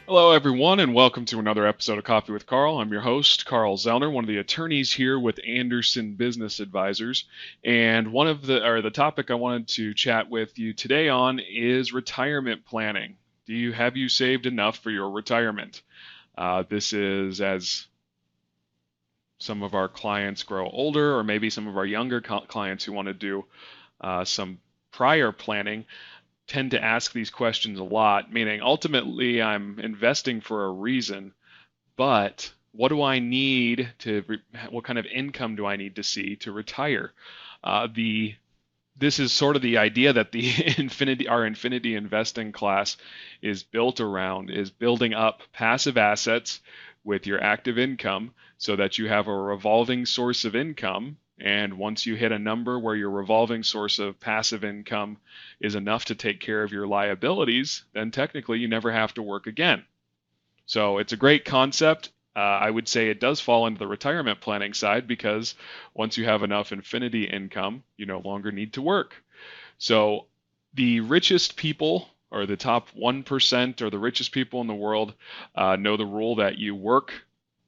Hello, everyone, and welcome to another episode of Coffee with Carl. I'm your host, Carl Zoellner, one of the attorneys here with Anderson Business Advisors. And the topic I wanted to chat with you today on is retirement planning. Have you saved enough for your retirement? This is as some of our clients grow older, or maybe some of our younger clients who want to do some prior planning tend to ask these questions a lot, meaning ultimately I'm investing for a reason, but what do I need what kind of income do I need to see to retire? The This is sort of the idea that the our infinity investing class is built around is building up passive assets with your active income so that you have a revolving source of income. And once you hit a number where your revolving source of passive income is enough to take care of your liabilities, then technically you never have to work again. So it's a great concept. I would say it does fall into the retirement planning side because once you have enough infinity income, you no longer need to work. So the richest people, or the top 1%, or the richest people in the world, know the rule that you work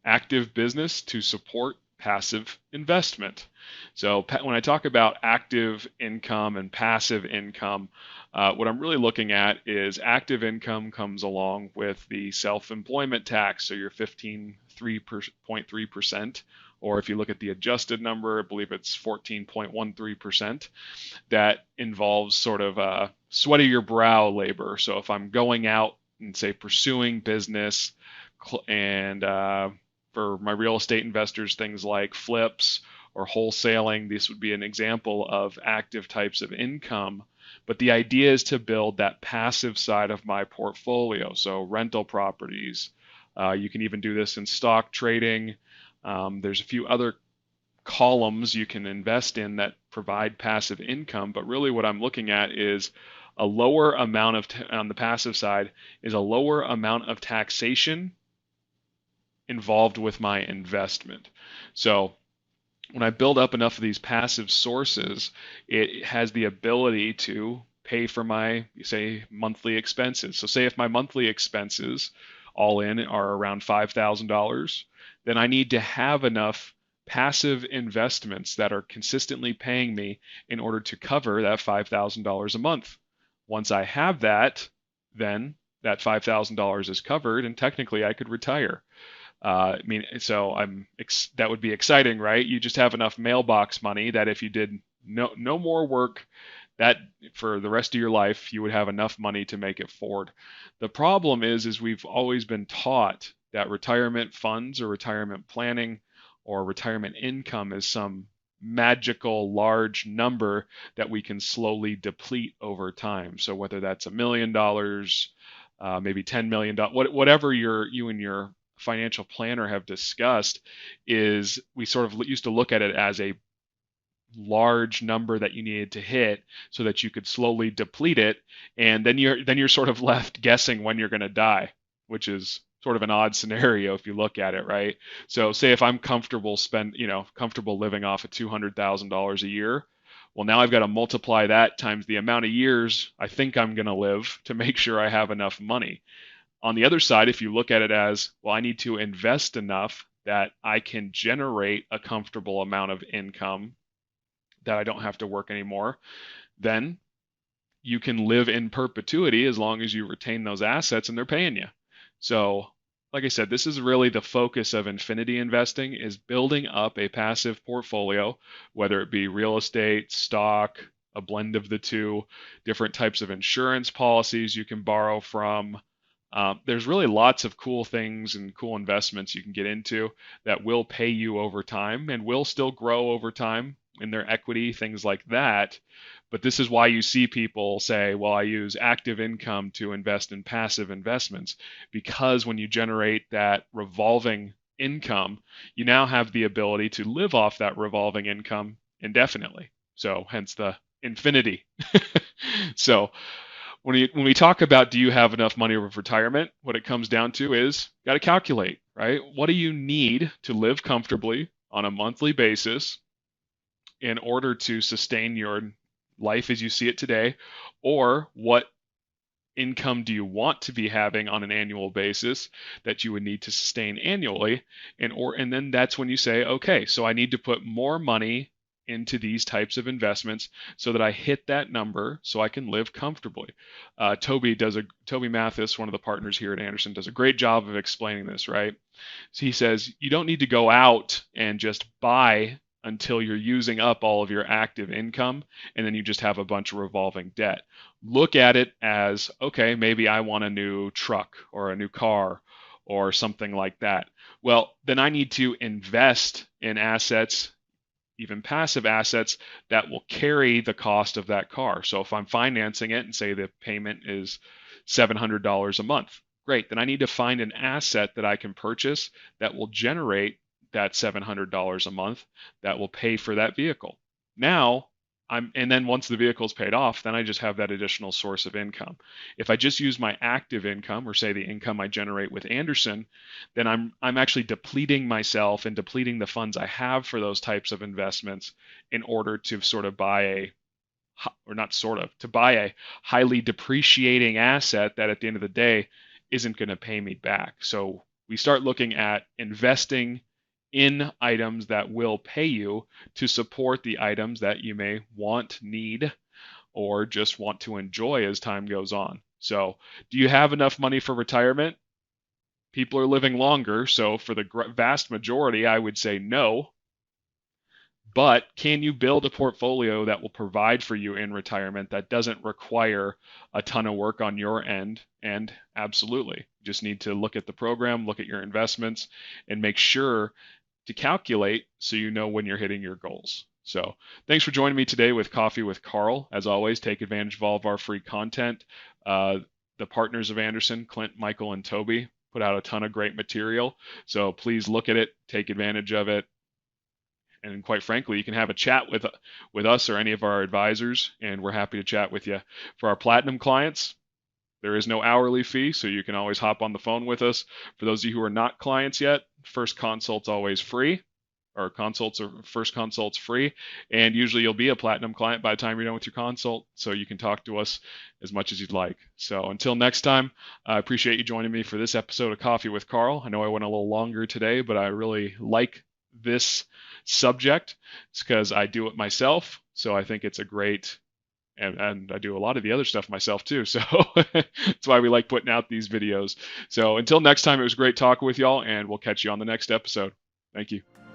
active business to support passive investment. So when I talk about active income and passive income, what I'm really looking at is active income comes along with the self-employment tax, so your 15.3%, or if you look at the adjusted number, I believe it's 14.13%. That involves sort of sweat of your brow labor. So if I'm going out and say pursuing business and for my real estate investors, things like flips or wholesaling, this would be an example of active types of income. But the idea is to build that passive side of my portfolio. So rental properties. You can even do this in stock trading. There's a few other columns you can invest in that provide passive income. But really, what I'm looking at is a lower amount of, on the passive side, is a lower amount of taxation involved with my investment. So when I build up enough of these passive sources, it has the ability to pay for my, say, monthly expenses. So say if my monthly expenses all in are around $5,000, then I need to have enough passive investments that are consistently paying me in order to cover that $5,000 a month. Once I have that, then that $5,000 is covered and technically I could retire. I mean, so that would be exciting, right? You just have enough mailbox money that if you did no more work, that for the rest of your life, you would have enough money to make it forward. The problem is we've always been taught that retirement funds or retirement planning or retirement income is some magical large number that we can slowly deplete over time. So whether that's $1 million, maybe $10 million, whatever you and your financial planner have discussed, is we sort of used to look at it as a large number that you needed to hit so that you could slowly deplete it, and then you're sort of left guessing when you're going to die, which is sort of an odd scenario if you look at it, right? So say if I'm comfortable living off of $200,000 a year, well, now I've got to multiply that times the amount of years I think I'm going to live to make sure I have enough money. On the other side, if you look at it as, well, I need to invest enough that I can generate a comfortable amount of income that I don't have to work anymore, then you can live in perpetuity as long as you retain those assets and they're paying you. So, like I said, this is really the focus of infinity investing, is building up a passive portfolio, whether it be real estate, stock, a blend of the two, different types of insurance policies you can borrow from. There's really lots of cool things and cool investments you can get into that will pay you over time and will still grow over time in their equity, things like that. But this is why you see people say, well, I use active income to invest in passive investments, because when you generate that revolving income, you now have the ability to live off that revolving income indefinitely. So hence the infinity. So when we talk about, do you have enough money for retirement, what it comes down to is got to calculate, right? What do you need to live comfortably on a monthly basis in order to sustain your life as you see it today, or what income do you want to be having on an annual basis that you would need to sustain annually, and then that's when you say, okay, so I need to put more money into these types of investments so that I hit that number so I can live comfortably. Toby Mathis, one of the partners here at Anderson, does a great job of explaining this, right? So he says you don't need to go out and just buy until you're using up all of your active income and then you just have a bunch of revolving debt. Look at it as, okay, maybe I want a new truck or a new car or something like that. Well, then I need to invest in assets, even passive assets, that will carry the cost of that car. So if I'm financing it and say the payment is $700 a month, great. Then I need to find an asset that I can purchase that will generate that $700 a month that will pay for that vehicle. Now, and then once the vehicle's paid off, then I just have that additional source of income. If I just use my active income, or say the income I generate with Anderson, then I'm actually depleting myself and depleting the funds I have for those types of investments in order to sort of buy to buy a highly depreciating asset that at the end of the day isn't going to pay me back. So we start looking at investing in items that will pay you to support the items that you may want, need, or just want to enjoy as time goes on. So, do you have enough money for retirement? People are living longer, so for the vast majority, I would say no. But can you build a portfolio that will provide for you in retirement that doesn't require a ton of work on your end? And absolutely. You just need to look at the program, look at your investments, and make sure to calculate so you know when you're hitting your goals. So thanks for joining me today with Coffee with Carl. As always, take advantage of all of our free content. The partners of Anderson, Clint, Michael, and Toby, put out a ton of great material. So please look at it, take advantage of it. And quite frankly, you can have a chat with us or any of our advisors, and we're happy to chat with you. For our platinum clients, there is no hourly fee, so you can always hop on the phone with us. For those of you who are not clients yet, first consult's always free, or first consult's free, and usually you'll be a platinum client by the time you're done with your consult, so you can talk to us as much as you'd like. So until next time, I appreciate you joining me for this episode of Coffee with Carl. I know I went a little longer today, but I really like this subject. It's because I do it myself, so I think it's a great, and I do a lot of the other stuff myself too, so that's why we like putting out these videos. So until next time, it was great talking with y'all, and we'll catch you on the next episode. Thank you.